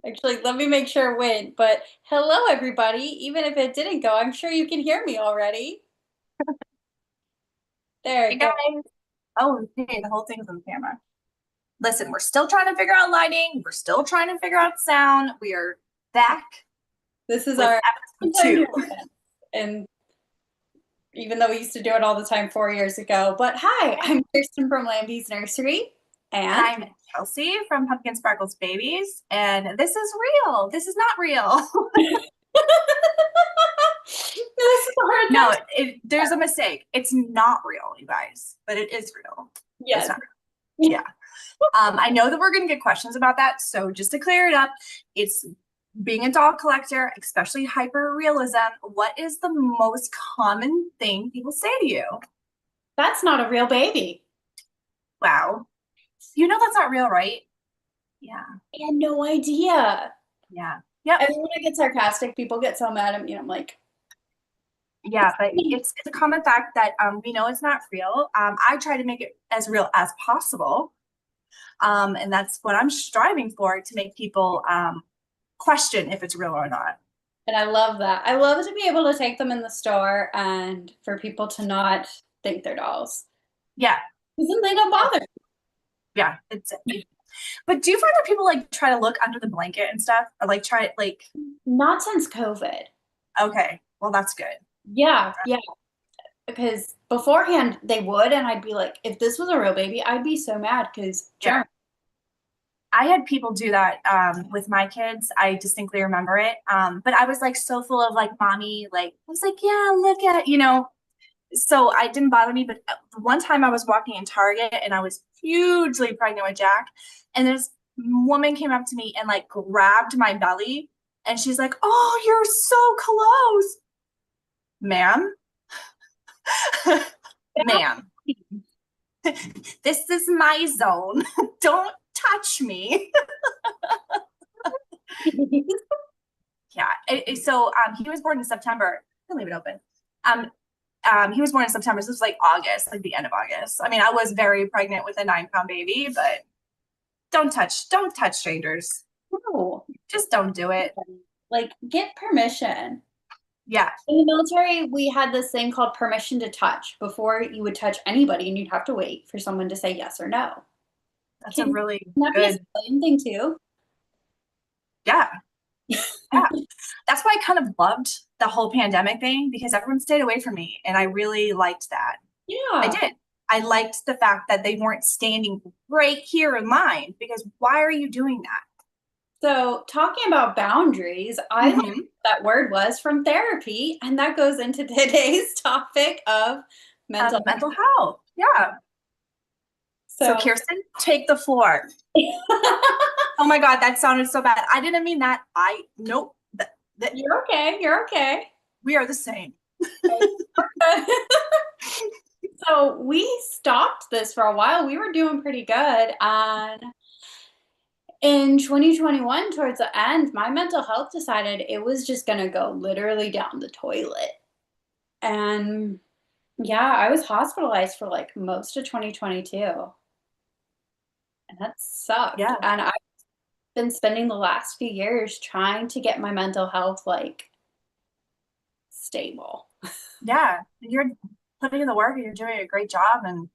Actually, let me make sure it went. But hello, everybody. Even if it didn't go, I'm sure you can hear me already. There Hey it goes. guys. Oh, hey, the whole thing's on camera. Listen, we're still trying to figure out lighting. We're still trying to figure out sound. We are back This is with our episode time, two. and even though we used to do it all the time 4 years ago. But hi, I'm Kiersten from Lambie's Nursery, And and I'm Kelsey from Pumpkin Sparkles Babies. And this is real. This is not real. this is our No, attempt. there's a mistake. It's not real, you guys, but it is real. It's Yes. not real. Yeah. I know that we're going to get questions about that. So just to clear it up, it's being a doll collector, especially hyper realism. What is the most common thing people say to you? That's not a real baby. Wow. You know that's not real, right? Yeah. I had no idea. Yeah. Yep. And when I get sarcastic, people get so mad at me. I'm like, Yeah, but it's a common fact that we know it's not real. I try to make it as real as possible. And that's what I'm striving for to make people question if it's real or not. and I love that. I love to be able to take them in the store and for people to not think they're dolls. Yeah. Because then they don't bother. Yeah. But do you find that people like try to look under the blanket and stuff, or like try like? Not since COVID. Okay, well that's good. Yeah, yeah. Because beforehand they would, and I'd be like, if this was a real baby, I'd be so mad because Yeah, germs. I had people do that with my kids. I distinctly remember it. But I was like so full of like mommy, like I was like, yeah, look at So I didn't bother me. But one time I was walking in Target and I was hugely pregnant with Jack, and this woman came up to me and like grabbed my belly, and she's like, "Oh, you're so close, ma'am." Ma'am, this is my zone. Don't touch me. Yeah. He was born in September. I'll leave it open. Um, he was born in September. So this was like August, like the end of August. I mean, I was very pregnant with a 9 pound baby, but don't touch strangers. No, Just don't do it. like get permission. Yeah. In the military, we had this thing called permission to touch. Before you would touch anybody, and you'd have to wait for someone to say yes or no. That's a Can really that be a good, civilian thing too? yeah. Yeah. That's why I kind of loved the whole pandemic thing because everyone stayed away from me. And I really liked that. I Yeah. did. I liked the fact that they weren't standing right here in line because why are you doing that? So, talking about boundaries, I learned Mm-hmm. what that word was from therapy, and that goes into today's topic of mental Mental health. Yeah. So So, Kiersten, take the floor. Oh my God, that sounded so bad. I didn't mean that. I nope. That you're okay. You're okay. we are the same. So, we stopped this for a while. We were doing pretty good. And in 2021, towards the end, my mental health decided it was just going to go literally down the toilet. And yeah, I was hospitalized for like most of 2022. And that sucked. Yeah. And I've been spending the last few years trying to get my mental health like stable. Yeah. You're putting in the work and you're doing a great job. And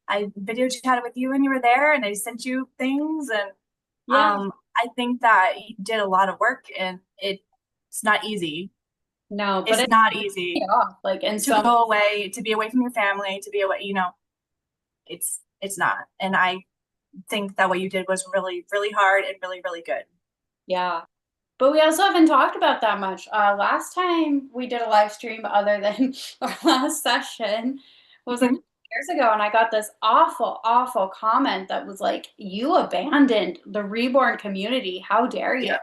I video chatted with you when you were there and I sent you things and Yeah, I think that you did a lot of work and it's not easy. no, but It's it's not paid easy off. Like, and to so go away, to be away from your family, to be away, it's not. And I think that what you did was really, really hard and really, really good. yeah. But we also haven't talked about that much. Last time we did a live stream, other than our last session, was a Mhm. couple years ago, and I got this awful, awful comment that was like, "You abandoned the Reborn community. How dare you?" Yeah.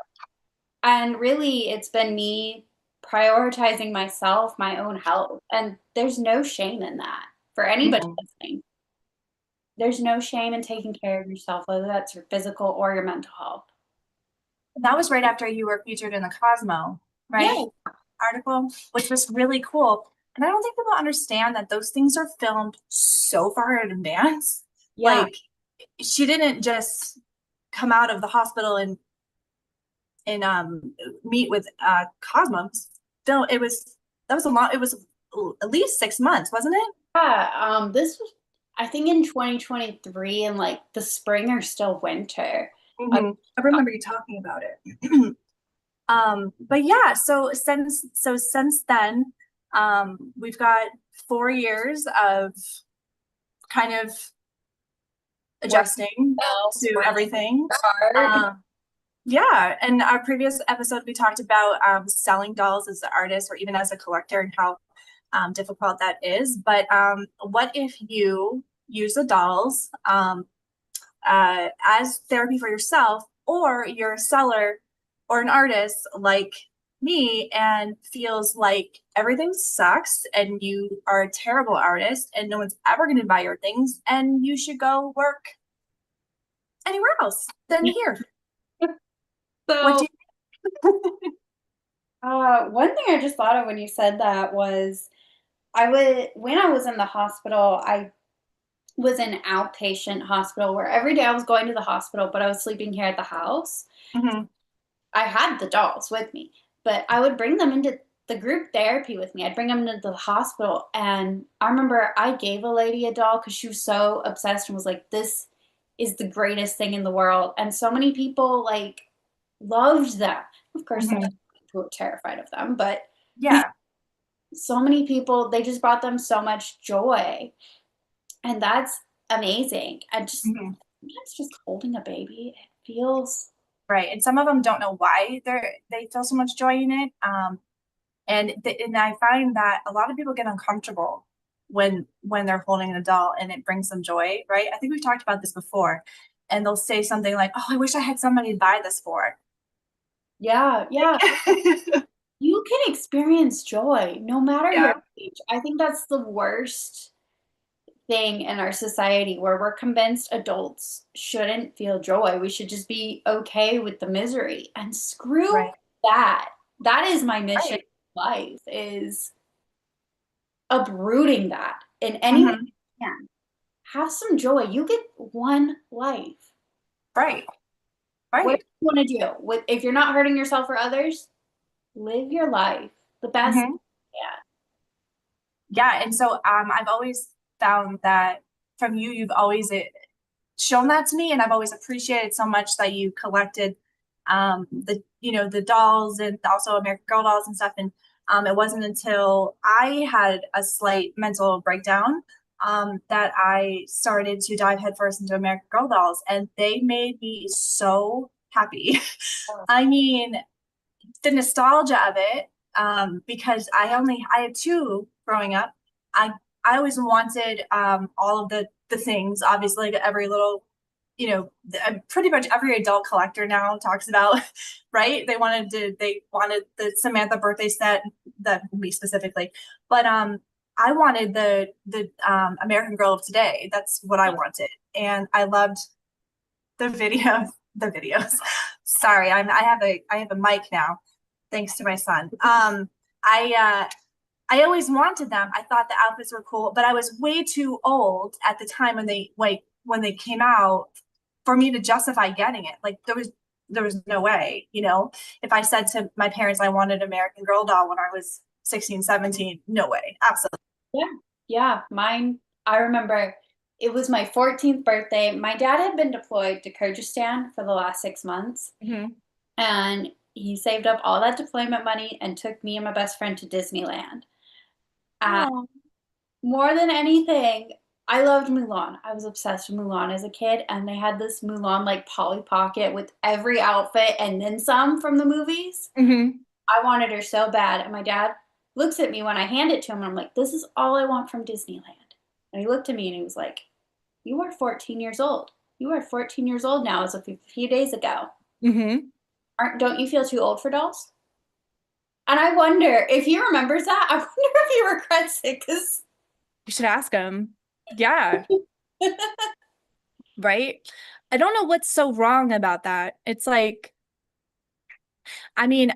And really, it's been me prioritizing myself, my own health. And there's no shame in that for anybody Mm-mm. listening. There's no shame in taking care of yourself, whether that's your physical or your mental health. That was right after you were featured in the Cosmo, right? Yeah. Article, which was really cool. And I don't think people understand that those things are filmed so far in advance. Yeah. Like, she didn't just come out of the hospital and and meet with Cosmos. So it was that was a lot. It was at least 6 months, wasn't it? Yeah, this was, I think, in 2023, in like the spring or still winter. Uh, I remember you talking about it. But yeah, so since then, we've got 4 years of kind of work adjusting else, to work everything. hard. Um, yeah, in our previous episode, we talked about selling dolls as an artist or even as a collector and how difficult that is. But what if you use the dolls as therapy for yourself, or you're a seller or an artist like me and feels like everything sucks and you are a terrible artist and no one's ever going to buy your things and you should go work anywhere else than here? What do So, you one thing I just thought of when you said that was when I was in the hospital, I was in outpatient hospital where every day I was going to the hospital, but I was sleeping here at the house. Mhm. I had the dolls with me, but I would bring them into the group therapy with me. I'd bring them into the hospital. And I remember I gave a lady a doll because she was so obsessed and was like, this is the greatest thing in the world. And so many people like loved them. Of course, some Mhm. people were terrified of them, but Yeah. so many people, they just brought them so much joy. And that's amazing. And just Mhm. sometimes just holding a baby, it feels, Right. And some of them don't know why they feel so much joy in it. And I find that a lot of people get uncomfortable when they're holding an adult and it brings them joy, right? I think we've talked about this before. And they'll say something like, "Oh, I wish I had somebody to buy this for." yeah, yeah. You can experience joy no matter your Yeah. age. I think that's the worst thing in our society where we're convinced adults shouldn't feel joy. We should just be okay with the misery. And screw Right. that. That is my mission Right. in life is uprooting that in any way Hmm. you can. Have some joy. You get one life. Right. What Right. do you want to do? With if you're not hurting yourself or others, live your life the best. Hmm. Yeah. Yeah. And so I've always found that from you, you've always shown that to me, and I've always appreciated so much that you collected the dolls and also American Girl dolls and stuff. And it wasn't until I had a slight mental breakdown that I started to dive headfirst into American Girl dolls, and they made me so happy. I mean, the nostalgia of it, because I had two growing up. I I always wanted all of the things, obviously, like every little, pretty much every adult collector now talks about, right? They wanted the Samantha birthday set, that me specifically, but I wanted the American Girl of today. That's what I wanted, and I loved the videos. Sorry, I have a mic now, thanks to my son. I I always wanted them. I thought the outfits were cool, but I was way too old at the time when they came out for me to justify getting it. Like there was no way, if I said to my parents I wanted American Girl doll when I was 16, 17, no way. Absolutely. Yeah. Yeah. Mine, I remember it was my 14th birthday. My dad had been deployed to Kyrgyzstan for the last 6 months, Hmm. and he saved up all that deployment money and took me and my best friend to Disneyland. Uh, Oh. more than anything, I loved Mulan. I was obsessed with Mulan as a kid, and they had this Mulan like Polly Pocket with every outfit and then some from the movies. Hmm. I wanted her so bad. And my dad looks at me when I hand it to him, and I'm like, this is all I want from Disneyland. And he looked at me and he was like, you are 14 years old. You are 14 years old now, as of a few days ago. Hmm. Don't you feel too old for dolls? And I wonder if he remembers that. I wonder if he regrets it because You should ask him. Yeah. Right? I don't know what's so wrong about that. It's like, I mean,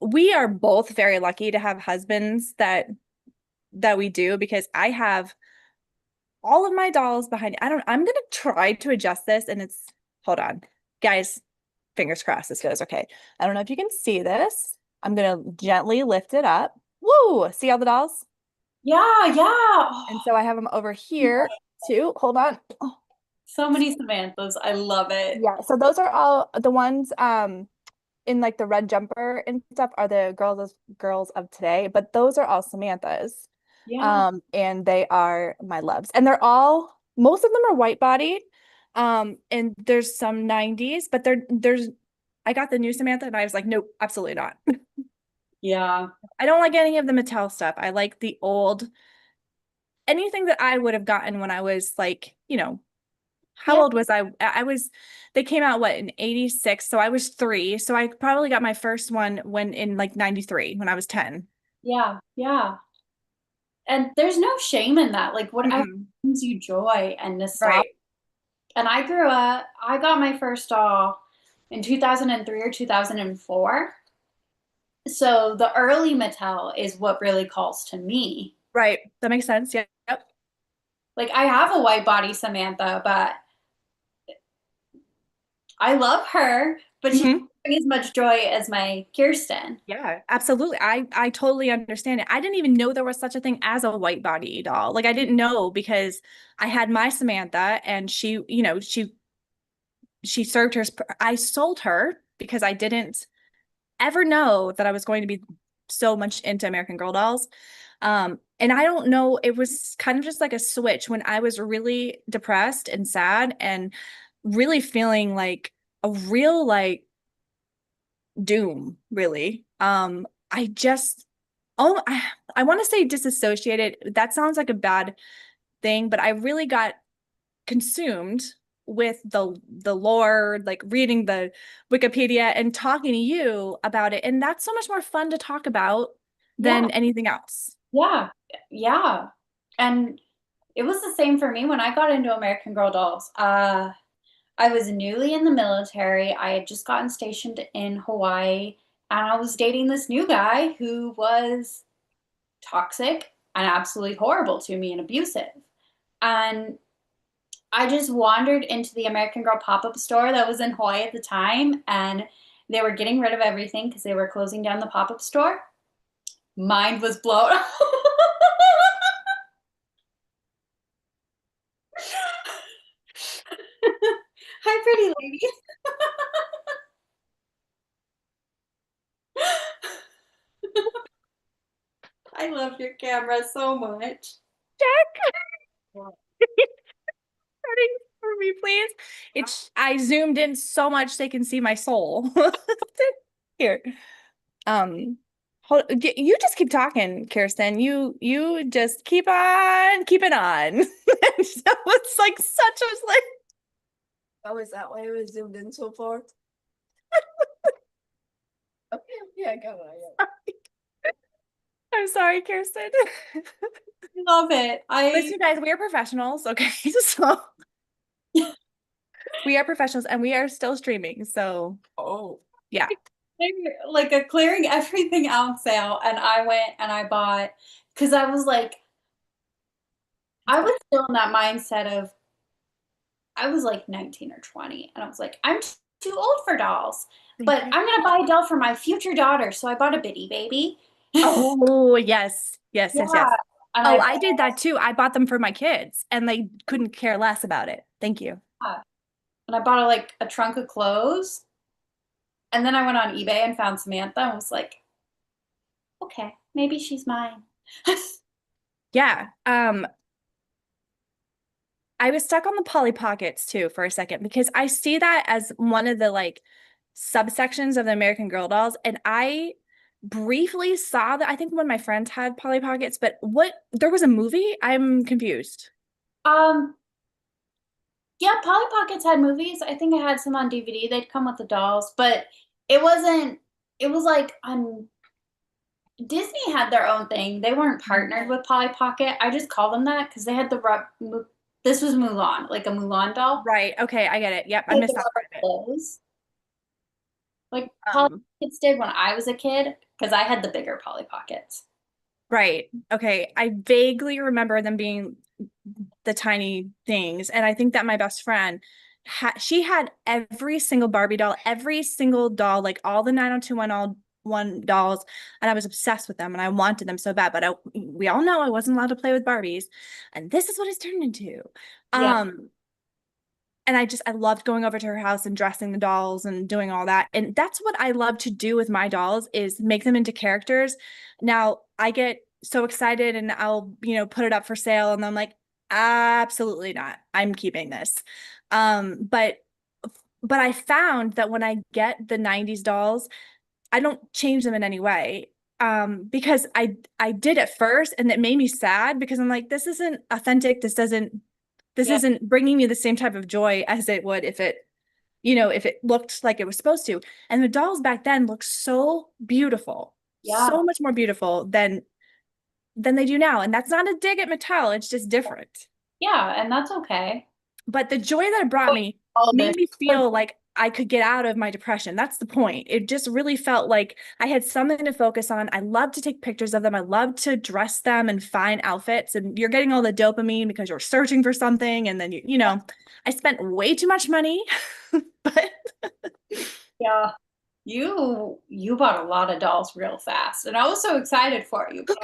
we are both very lucky to have husbands that we do, because I have all of my dolls behind. I'm gonna try to adjust this, and hold on, guys. Fingers crossed this goes okay. I don't know if you can see this. I'm gonna gently lift it up. Woo! See all the dolls? Yeah, yeah. And Oh, so I have them over here too. Hold on. Oh, so many Samanthas. I love it. yeah. So those are all the ones in like the red jumper and stuff are the girls of today, but those are all Samantha's. Yeah, And they are my loves. And they're all most of them are white bodied. And there's some 90s, but there's I got the new Samantha and I was like, nope, absolutely not. yeah, I don't like any of the Mattel stuff. I like the old anything that I would have gotten when I was like, how yeah, old was I? They came out what in 86, so I was 3. So I probably got my first one when in like 93 when I was 10. yeah, yeah. And there's no shame in that. Like whatever Mm-mm. brings you joy and nostalgia. Right. And I got my first doll in 2003 or 2004. So the early Mattel is what really calls to me. Right. That makes sense. Yeah. Yep. Like I have a white body Samantha, but I love her, but she doesn't Hmm. bring as much joy as my Kiersten. Yeah, absolutely. I totally understand it. I didn't even know there was such a thing as a white body doll. Like I didn't know because I had my Samantha and she served her I sold her because I didn't ever know that I was going to be so much into American Girl dolls. And I don't know, it was kind of just like a switch when I was really depressed and sad and really feeling like a real like doom, really. I just oh I want to say disassociated. That sounds like a bad thing, but I really got consumed with the lore, like reading the Wikipedia and talking to you about it. And that's so much more fun to talk about Yeah, than anything else. yeah, yeah. And it was the same for me when I got into American Girl dolls. I was newly in the military. I had just gotten stationed in Hawaii, and I was dating this new guy who was toxic and absolutely horrible to me and abusive. And I just wandered into the American Girl pop-up store that was in Hawaii at the time, and they were getting rid of everything because they were closing down the pop-up store. Mind was blown. Hi, pretty lady. I love your camera so much. Jack, starting for me, please. It's I zoomed in so much they can see my soul. Here. Um, you just keep talking, Kiersten. You just keep on keeping on. So it's like such a like Oh, is that why it was zoomed in so far? Okay, yeah, go on. Yeah. I'm sorry, Kiersten. I love it. Listen, guys, we are professionals, okay? So we are professionals and we are still streaming. So Oh, yeah. like a clearing everything out sale, and I went and I bought because I was like, I was still in that mindset of I was like 19 or 20, and I was like, I'm too old for dolls, Thank but you. I'm gonna buy a doll for my future daughter. So I bought a bitty baby. Oh, yes. Yes, yes, Yeah, yes. and Oh, I did that too. I bought them for my kids and they couldn't care less about it. Thank you. and I bought like a trunk of clothes, and then I went on eBay and found Samantha and was like, okay, maybe she's mine. Yeah. I was stuck on the Polly Pockets too for a second because I see that as one of the like subsections of the American Girl dolls. And I briefly saw that. I think one of my friends had Polly Pockets, but there was a movie? I'm confused. Um, yeah, Polly Pockets had movies. I think I had some on DVD. They'd come with the dolls, but it wasn't. It was like on Disney had their own thing. They weren't partnered with Polly Pocket. I just call them that because they had the this was Mulan, like a Mulan doll. Right. Okay, I get it. Yep, I They had missed the that rubber part of it. clothes, like Polly Pockets did when I was a kid, because I had the bigger Polly Pockets. Right. Okay. I vaguely remember them being the tiny things. And I think that my best friend she had every single Barbie doll, every single doll, like all the 90210 dolls, and I was obsessed with them and I wanted them so bad. But we all know I wasn't allowed to play with Barbies, and this is what it's turned into. Yeah. And I loved going over to her house and dressing the dolls and doing all that. And that's what I love to do with my dolls is make them into characters. Now I get so excited and I'll, put it up for sale and I'm like, absolutely not. I'm keeping this. But I found that when I get the 90s dolls, I don't change them in any way. Because I did at first and it made me sad because I'm like, this isn't authentic. This Yeah. isn't bringing me the same type of joy as it would if it looked like it was supposed to. And the dolls back then looked so beautiful, Yeah. so much more beautiful than they do now. And that's not a dig at Mattel, it's just different. Yeah. And that's okay. But the joy that it brought me All this. made me feel like I could get out of my depression. That's the point. It just really felt like I had something to focus on. I love to take pictures of them. I love to dress them and find outfits. And you're getting all the dopamine because you're searching for something. And then I spent way too much money, but Yeah. You bought a lot of dolls real fast. And I was so excited for you, but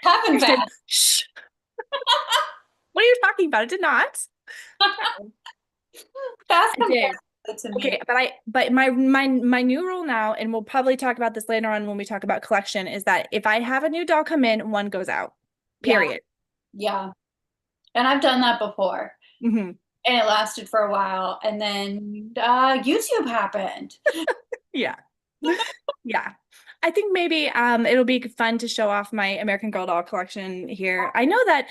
happened Kiersten, fast. shh. What are you talking about? It did not. Fast It did. compared to me. Okay, but my new rule now, and we'll probably talk about this later on when we talk about collection, is that if I have a new doll come in, one goes out. Yeah. Period. Yeah. And I've done that before. Hmm. And it lasted for a while. And then YouTube happened. Yeah. Yeah. I think maybe it'll be fun to show off my American Girl doll collection here. I know that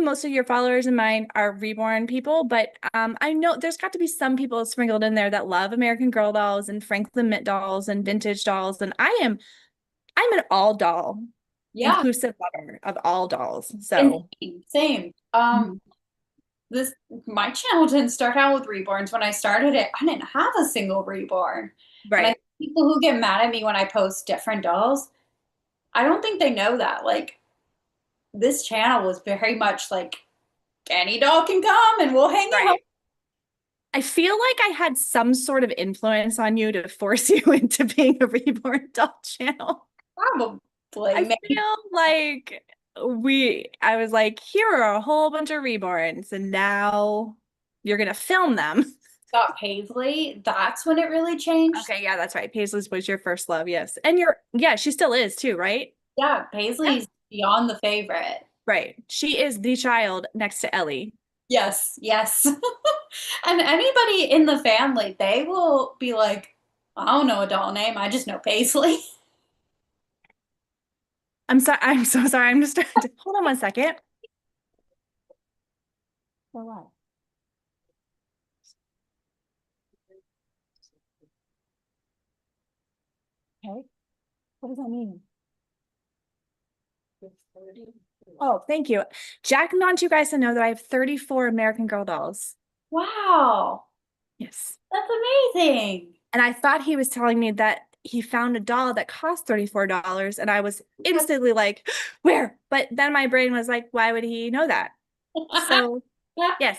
most of your followers and mine are Reborn people, but I know there's got to be some people sprinkled in there that love American Girl dolls and Franklin Mint dolls and vintage dolls. And I'm an all doll Yeah. inclusive lover of all dolls. And So same. mhm. This my channel didn't start out with reborns. When I started it, I didn't have a single reborn. And I Right. think people who get mad at me when I post different dolls, I don't think they know that. Like this channel was very much like any doll can come and we'll hang it home. Right. I feel like I had some sort of influence on you to force you into being a Reborn doll channel. Probably. I Maybe feel like I was like, here are a whole bunch of Reborns, and now you're gonna film them. got Paisley. That's when it really changed. Okay, yeah, that's right. Paisley's was your first love, yes. And she still is too, right? Yeah, Yeah. Paisley's beyond the favorite. Right. She is the child next to Ellie. Yes, yes. And anybody in the family, they will be like, I don't know a doll name. I just know Paisley. I'm sorry. I'm so sorry. I'm just trying to hold on one second. For what? Okay. What does that mean? Oh, thank you. Jack wants you guys to know that I have 34 American Girl dolls. Wow, Yes. that's amazing. And I thought he was telling me that he found a doll that cost $34. And I was instantly like, where? But then my brain was like, why would he know that? So, yes,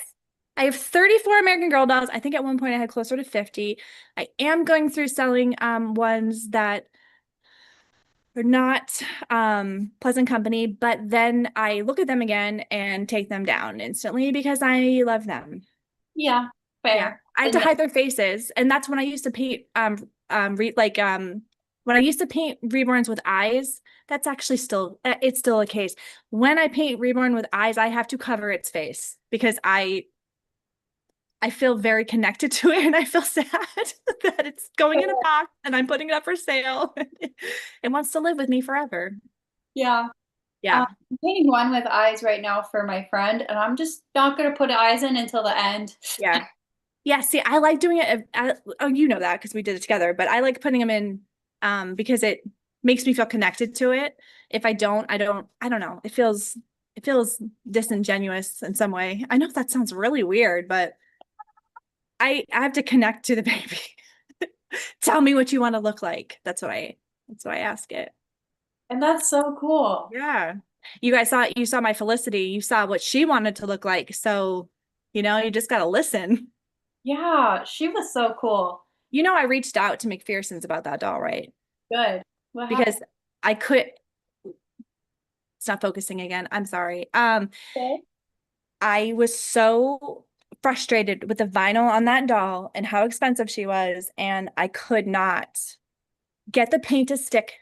I have 34 American Girl dolls. I think at one point I had closer to 50. I am going through selling ones that are not pleasant company, but then I look at them again and take them down instantly because I love them. Yeah, Yeah, fair. I had to hide their faces, and that's when I used to paint when I used to paint reborns with eyes. That's actually still it's still a case. When I paint reborn with eyes, I have to cover its face because I feel very connected to it, and I feel sad that it's going in a box and I'm putting it up for sale. It wants to live with me forever. Yeah. Yeah. I'm painting one with eyes right now for my friend, and I'm just not gonna put eyes in until the end. Yeah. Yeah, see, I like doing it. Oh, you know that because we did it together, but I like putting them in because it makes me feel connected to it. If I don't know. It feels disingenuous in some way. I know that sounds really weird, but I have to connect to the baby. Tell me what you want to look like. That's why I ask it. And that's so cool. Yeah. You saw my Felicity. You saw what she wanted to look like. So You just got to listen. Yeah, she was so cool. I reached out to McPherson's about that doll, right? Good. What happened? Because I could, it's not focusing again. I'm sorry. Okay. I was so frustrated with the vinyl on that doll and how expensive she was, and I could not get the paint to stick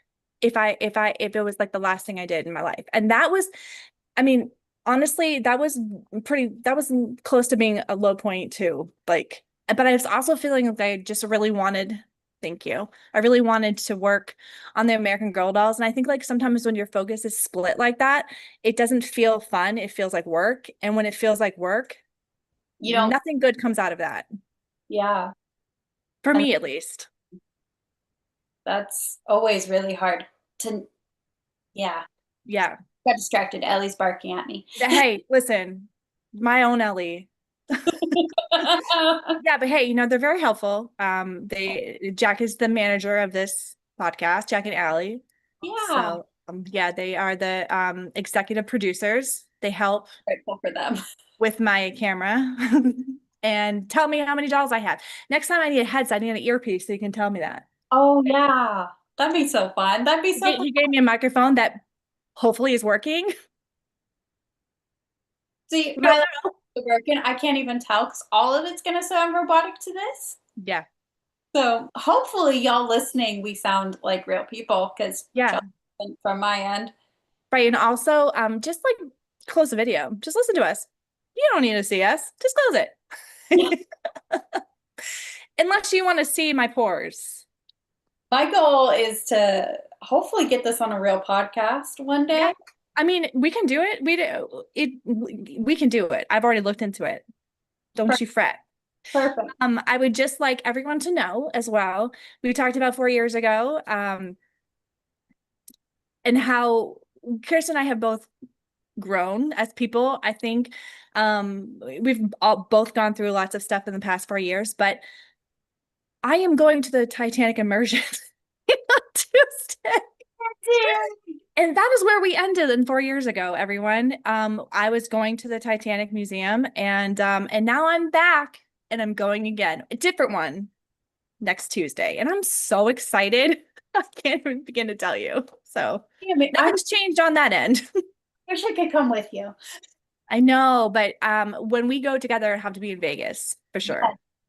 if it was like the last thing I did in my life. And that was, I mean, honestly, that was close to being a low point too. Like, but I was also feeling like I just really wanted, thank you. I really wanted to work on the American Girl dolls. And I think like sometimes when your focus is split like that, it doesn't feel fun. It feels like work. And when it feels like work, You don't, nothing good comes out of that. yeah. For And me, at least. that's always really hard to, yeah. Yeah. Got distracted. Ellie's barking at me. Hey, listen, my own Ellie. Yeah, but hey, they're very helpful. Jack is the manager of this podcast, Jack and Allie. Yeah. So, yeah, they are the executive producers. They help Grateful for them. with my camera and tell me how many dolls I have. Next time I need a headset, I need an earpiece so you can tell me that. Oh, yeah. That'd be so fun. That'd be so fun. He gave me a microphone that hopefully is working. See, You my never know. laptop's working. I can't even tell because all of it's going to sound robotic to this. Yeah. So hopefully, y'all listening, we sound like real people because Yeah. from my end. Right. And also, just like close the video. Just listen to us. You don't need to see us. Just close it. Unless you want to see my pores. My goal is to hopefully get this on a real podcast one Yeah. day. I mean, we can do it. We can do it. I've already looked into it. Don't you fret. Perfect. I would just like everyone to know as well. We talked about 4 years ago, and how Kiersten and I have both grown as people. I think we've all both gone through lots of stuff in the past 4 years, but I am going to the Titanic immersion on Tuesday. And that is where we ended in 4 years ago, everyone. I was going to the Titanic Museum and now I'm back and I'm going again. A different one next Tuesday. And I'm so excited. I can't even begin to tell you. So I nothing's changed on that end. wish I could come with you. I know, but when we go together, it'll have to be in Vegas for sure.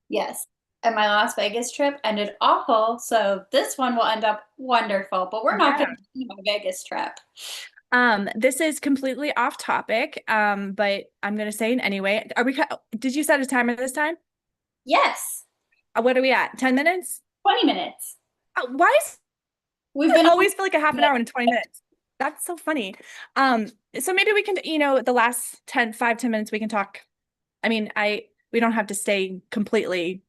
Yes. And my Las Vegas trip ended awful, so this one will end up wonderful. But we're not Yeah. going to do my Vegas trip. This is completely off topic, but I'm gonna say it anyway. Did you set a timer this time? Yes. What are we at? 10 minutes? 20 minutes. Why is We've it been always feel like a half an hour and 20 minutes? That's so funny. So maybe we can, the last 5-10 minutes we can talk. I mean, we don't have to stay completely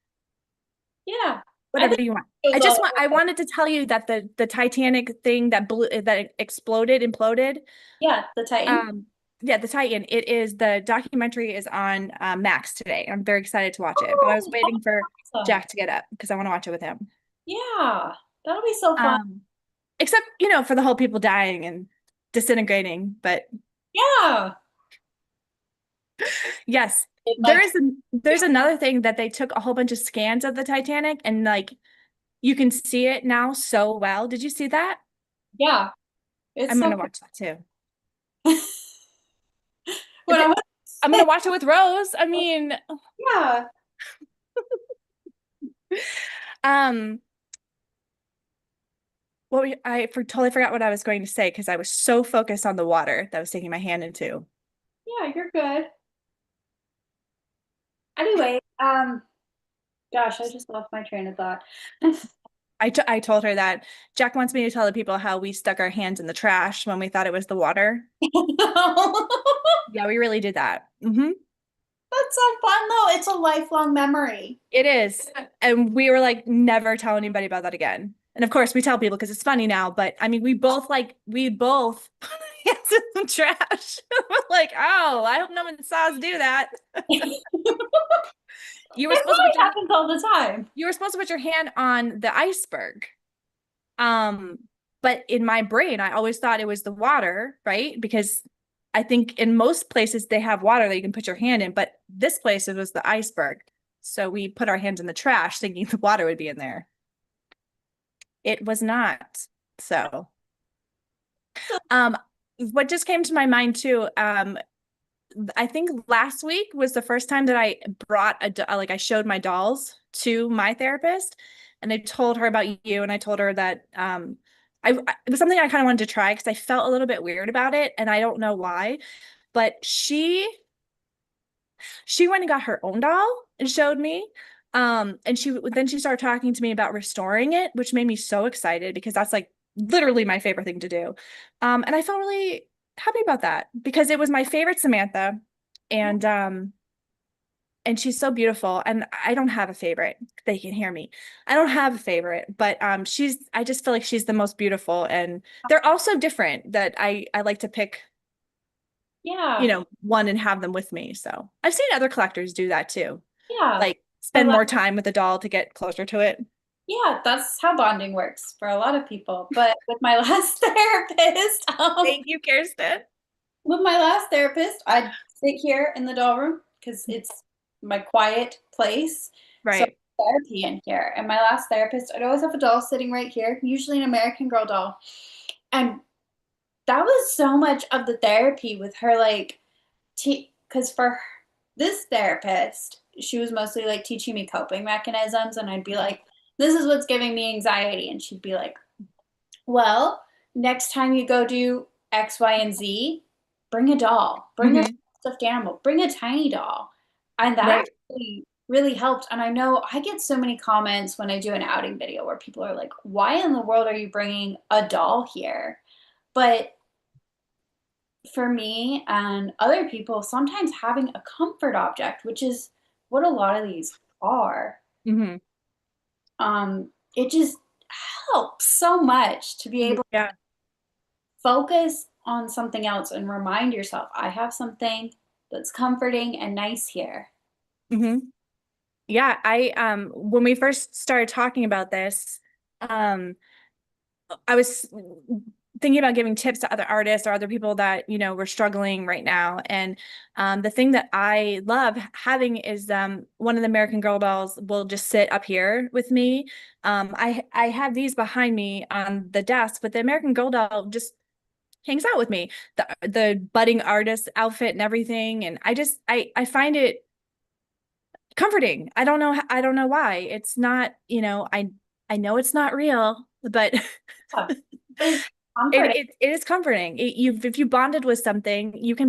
Yeah. whatever you want. I wanted to tell you that the Titanic thing that imploded. Yeah, the Titan. Yeah, the Titan. The documentary is on Max today. I'm very excited to watch it, but I was waiting for Awesome. Jack to get up because I want to watch it with him. Yeah, that'll be so fun. Except, for the whole people dying and disintegrating, but Yeah. yes, Like, there's another thing that they took a whole bunch of scans of the Titanic and like you can see it now so well. Did you see that? yeah, it's I'm so gonna watch that too. when I was, I'm gonna watch it with Rose. I mean, yeah. Totally forgot what I was going to say because I was so focused on the water that I was taking my hand into. Yeah, you're good. Anyway, gosh, I just lost my train of thought. I told her that Jack wants me to tell the people how we stuck our hands in the trash when we thought it was the water. Yeah, we really did that. That's so fun though. It's a lifelong memory. It is. And we were like, never tell anybody about that again. And of course, we tell people because it's funny now. But I mean, we both put hands in the trash. We're like, oh, I hope no one saw us do that. You were It supposed to really happens all the time. you were supposed to put your hand on the iceberg. But in my brain, I always thought it was the water, right? Because I think in most places they have water that you can put your hand in, but this place it was the iceberg. So we put our hands in the trash thinking the water would be in there. It was not. So, um, what just came to my mind too, I think last week was the first time that I brought like I showed my dolls to my therapist and I told her about you and I told her that it was something I kind of wanted to try because I felt a little bit weird about it and I don't know why, but she went and got her own doll and showed me. And she started talking to me about restoring it, which made me so excited because that's like literally my favorite thing to do. And I felt really happy about that because it was my favorite Samantha, and she's so beautiful. And I don't have a favorite. They can hear me. I don't have a favorite, but I just feel like she's the most beautiful. And they're all so different that I like to pick Yeah. one and have them with me. So I've seen other collectors do that too. Yeah. Like A spend lot. more time with the doll to get closer to it. Yeah, that's how bonding works for a lot of people. But with my last therapist, Thank you, Kiersten. I'd sit here in the doll room because it's my quiet place. So Right. therapy in here. And my last therapist, I'd always have a doll sitting right here, usually an American Girl doll. And that was so much of the therapy with her, like, because for this therapist, she was mostly like teaching me coping mechanisms, and I'd be like, this is what's giving me anxiety. And she'd be like, well, next time you go do X, Y, and Z, bring a doll, bring a Hmm. stuffed animal, bring a tiny doll. And that Right. actually really helped. And I know I get so many comments when I do an outing video where people are like, why in the world are you bringing a doll here? But for me and other people, sometimes having a comfort object, which is what a lot of these are, Hmm. it just helps so much to be able to Yeah. focus on something else and remind yourself, I have something that's comforting and nice here. Hmm. Yeah. When we first started talking about this, um, I was thinking about giving tips to other artists or other people that, were struggling right now. And the thing that I love having is one of the American Girl dolls will just sit up here with me. I have these behind me on the desk, but the American Girl doll just hangs out with me. The budding artist outfit and everything. And I find it comforting. I don't know why. It's not, I know it's not real, but Yeah, but it's It, comforting. it it is comforting. If you bonded with something, it's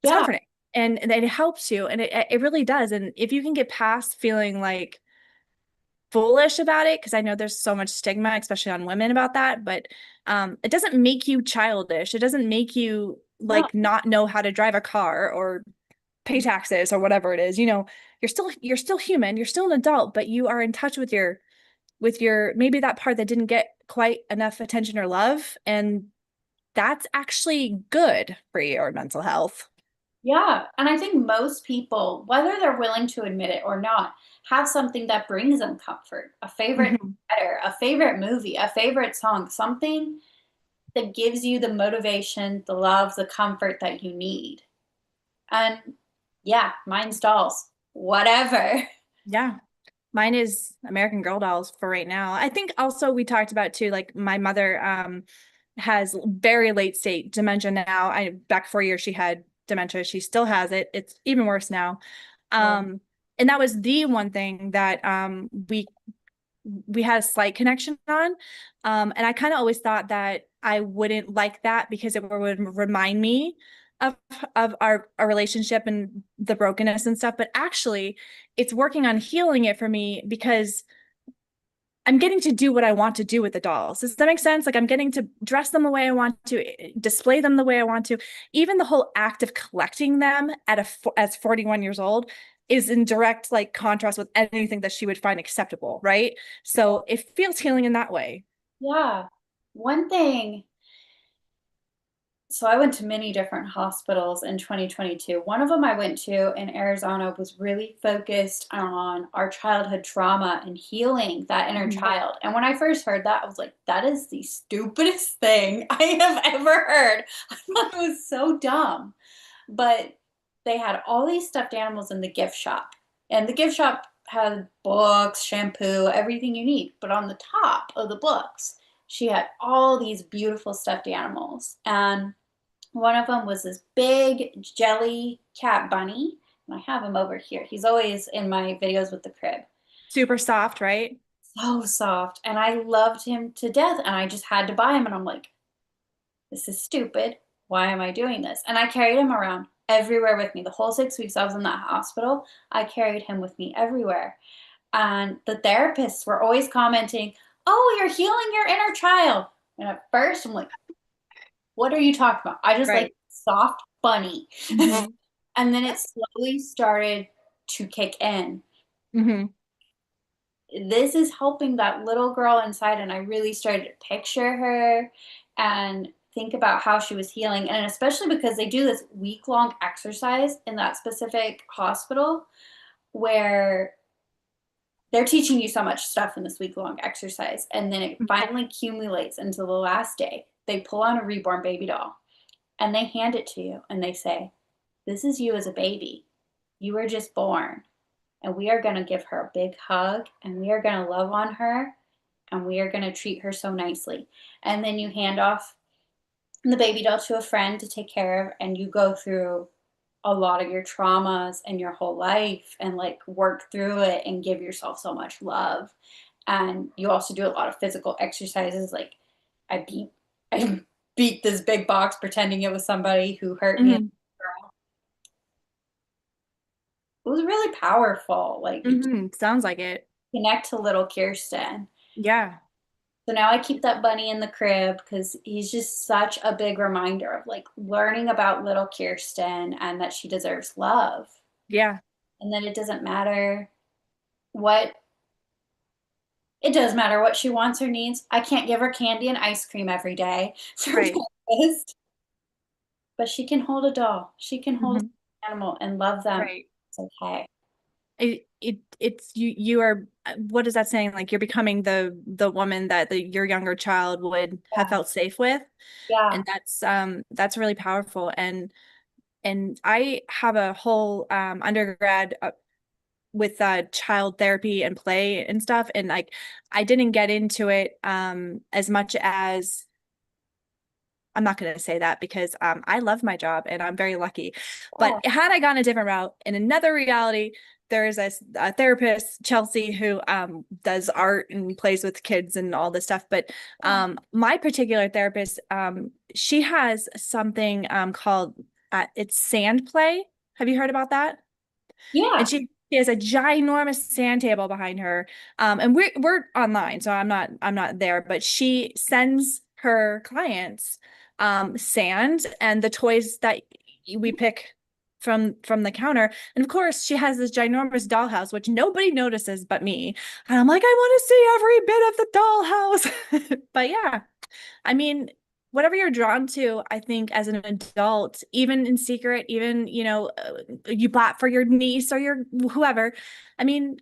Yeah, comforting and it helps you and it really does. And if you can get past feeling like foolish about it, because I know there's so much stigma, especially on women about that, but it doesn't make you childish. It doesn't make you no, like not know how to drive a car or pay taxes or whatever it is. You're still human, you're still an adult, but you are in touch with your maybe that part that didn't get quite enough attention or love. And that's actually good for your mental health. yeah. And I think most people, whether they're willing to admit it or not, have something that brings them comfort, a favorite Mhm. sweater, a favorite movie, a favorite song, something that gives you the motivation, the love, the comfort that you need. And yeah, mine's dolls. Whatever. Yeah. Mine is American Girl dolls for right now. I think also we talked about too, like my mother has very late state dementia now. Back 4 years she had dementia. She still has it. It's even worse now. Yeah. And that was the one thing that we had a slight connection on. And I kind of always thought that I wouldn't like that because it would remind me of our relationship and the brokenness and stuff. But actually, it's working on healing it for me because I'm getting to do what I want to do with the dolls. Does that make sense? Like I'm getting to dress them the way I want to, display them the way I want to. Even the whole act of collecting them as 41 years old is in direct like contrast with anything that she would find acceptable, right? So it feels healing in that way. Yeah. One thing So I went to many different hospitals in 2022. One of them I went to in Arizona was really focused on our childhood trauma and healing that inner Mhm. child. And when I first heard that, I was like, that is the stupidest thing I have ever heard. I thought it was so dumb. But they had all these stuffed animals in the gift shop. And the gift shop had books, shampoo, everything you need. But on the top of the books, she had all these beautiful stuffed animals. And one of them was this big jelly cat bunny. And I have him over here. He's always in my videos with the crib. Super soft, right? So soft. And I loved him to death. And I just had to buy him. And I'm like, this is stupid. Why am I doing this? And I carried him around everywhere with me. The whole 6 weeks I was in that hospital, I carried him with me everywhere. And the therapists were always commenting, oh, you're healing your inner child. And at first, I'm like, what are you talking about? I just like Right. soft bunny. Hmm. And then it slowly started to kick in. Hmm. This is helping that little girl inside. And I really started to picture her and think about how she was healing. And especially because they do this week-long exercise in that specific hospital where they're teaching you so much stuff in this week-long exercise. And then it finally accumulates into the last day. They pull on a reborn baby doll and they hand it to you and they say, this is you as a baby. You were just born. And we are going to give her a big hug and we are going to love on her and we are going to treat her so nicely. And then you hand off the baby doll to a friend to take care of, and you go through a lot of your traumas and your whole life and like work through it and give yourself so much love. And you also do a lot of physical exercises. Like I beat, I beat this big box pretending it was somebody who hurt me. Hmm. It was really powerful. Like Hmm. Sounds like it. connect to little Kiersten. Yeah. So now I keep that bunny in the crib because he's just such a big reminder of like learning about little Kiersten and that she deserves love. Yeah. And that it doesn't matter what it does matter what she wants or needs. I can't give her candy and ice cream every day for Right. breakfast, but she can hold a doll. She can hold Hmm. an animal and love them. Right. It's okay. It's you are, what is that saying? Like you're becoming the woman that your younger child would have Yeah. felt safe with. Yeah. And that's really powerful. And I have a whole undergrad with child therapy and play and stuff. And like I didn't get into it as much as, I'm not going to say that because I love my job and I'm very lucky. Yeah. But had I gone a different route in another reality, there is a therapist, Chelsea, who does art and plays with kids and all this stuff. But my particular therapist, she has something called it's sand play. Have you heard about that? And Yeah. she has a ginormous sand table behind her. And we're online, so I'm not there, but she sends her clients sand and the toys that we pick from the counter. And of course, she has this ginormous dollhouse, which nobody notices but me. And I'm like, I want to see every bit of the dollhouse. But yeah, I mean, whatever you're drawn to, I think as an adult, even in secret, even, you bought for your niece or your whoever. I mean,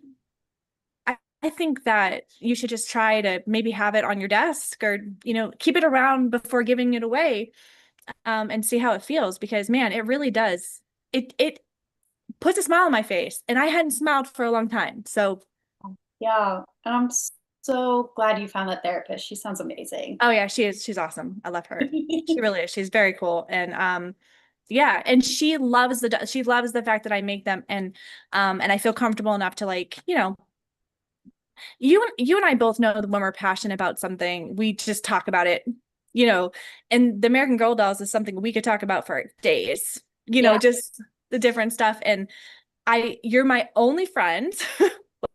I think that you should just try to maybe have it on your desk or, keep it around before giving it away, and see how it feels because man, it really does. It puts a smile on my face and I hadn't smiled for a long time. So, Yeah. And I'm so glad you found that therapist. She sounds amazing. oh yeah, she's awesome. I love her. She really is. She's very cool. And yeah, and she loves the fact that I make them and I feel comfortable enough to like, you and I both know that when we're passionate about something, we just talk about it, you know, and the American Girl dolls is something we could talk about for days, Yeah. just the different stuff. And you're my only friend.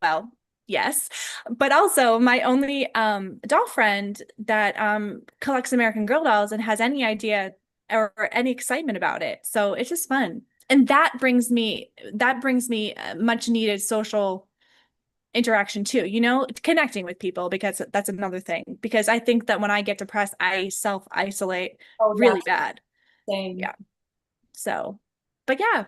Well, yes, but also my only doll friend that collects American Girl dolls and has any idea or any excitement about it. So it's just fun. And that brings me much needed social interaction too, connecting with people because that's another thing. Because I think that when I get depressed, I self-isolate Oh, really yes. bad. Same. Yeah. So, but yeah.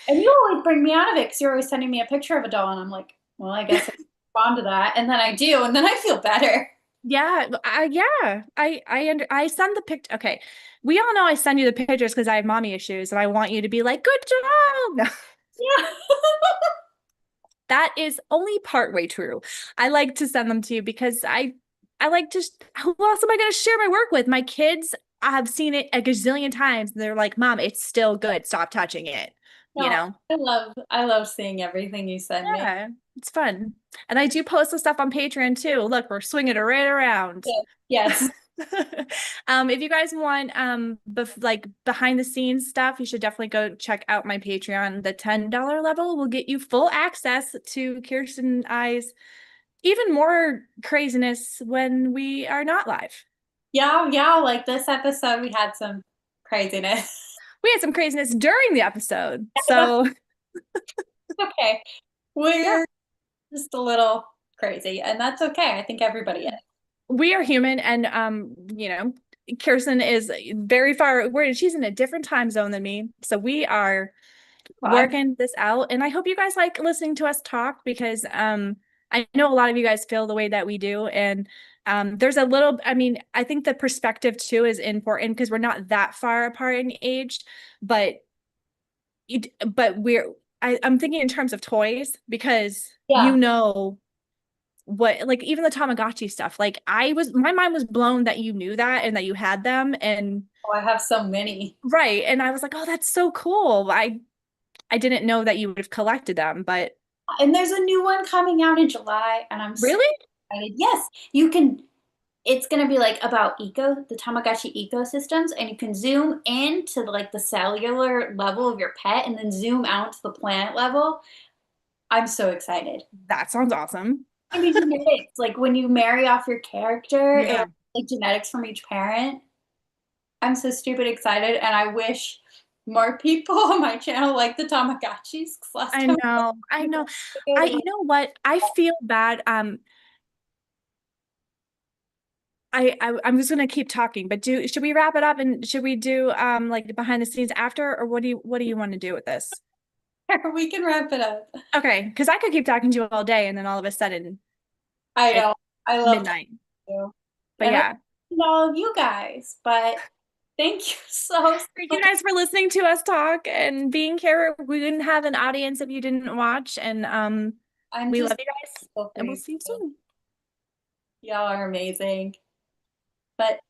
And you always bring me out of it because you're always sending me a picture of a doll, and I'm like, well, I guess I respond to that, and then I do, and then I feel better. I send the picture. Okay. We all know I send you the pictures because I have mommy issues and I want you to be like, good job. No, Yeah. that is only partway true. I like to send them to you because I like to who else am I going to share my work with? My kids, I have seen it a gazillion times and they're like, Mom, it's still good. Stop touching it. You No, know? I love seeing everything you send me. Yeah, it's fun. And I do post the stuff on Patreon too. Look, we're swinging it right around. Yes. Yes. If you guys want like behind the scenes stuff, you should definitely go check out my Patreon. The $10 level will get you full access to Kiersten and I's even more craziness when we are not live. Yeah, yeah, like this episode, we had some craziness. We had some craziness during the episode. So Okay. yeah, We're just a little crazy, and that's okay. I think everybody is. we are human and Kiersten is very far where she's in a different time zone than me. So we are Fine. working this out. And I hope you guys like listening to us talk because I know a lot of you guys feel the way that we do. And there's a little, I mean, I think the perspective too is important because we're not that far apart in age, but but I'm thinking in terms of toys because Yeah. what like even the Tamagotchi stuff, like my mind was blown that you knew that and that you had them and Oh, I have so many. right. And I was like, oh, that's so cool. I didn't know that you would have collected them, but And there's a new one coming out in July, and I'm so really? excited. Yes, you can. It's gonna be like about the Tamagotchi ecosystems, and you can zoom in to like the cellular level of your pet, and then zoom out to the planet level. I'm so excited. That sounds awesome. It's gonna be genetics, like when you marry off your character, Yeah. and like genetics from each parent. I'm so stupid excited, and I wish more people on my channel like the Tamagotchis. 'Cause last I time know. I know. You I know what? I feel bad. I'm just gonna keep talking, but should we wrap it up and should we do like behind the scenes after or what do you want to do with this? we can wrap it up. Okay, because I could keep talking to you all day and then all of a sudden I it's know. I love midnight. you. But And I yeah. love all of you guys. But thank you so, so Thank you much. guys for listening to us talk and being here. We wouldn't have an audience if you didn't watch. And I'm we love just you guys grateful for and we'll you. see you soon. Y'all are amazing. But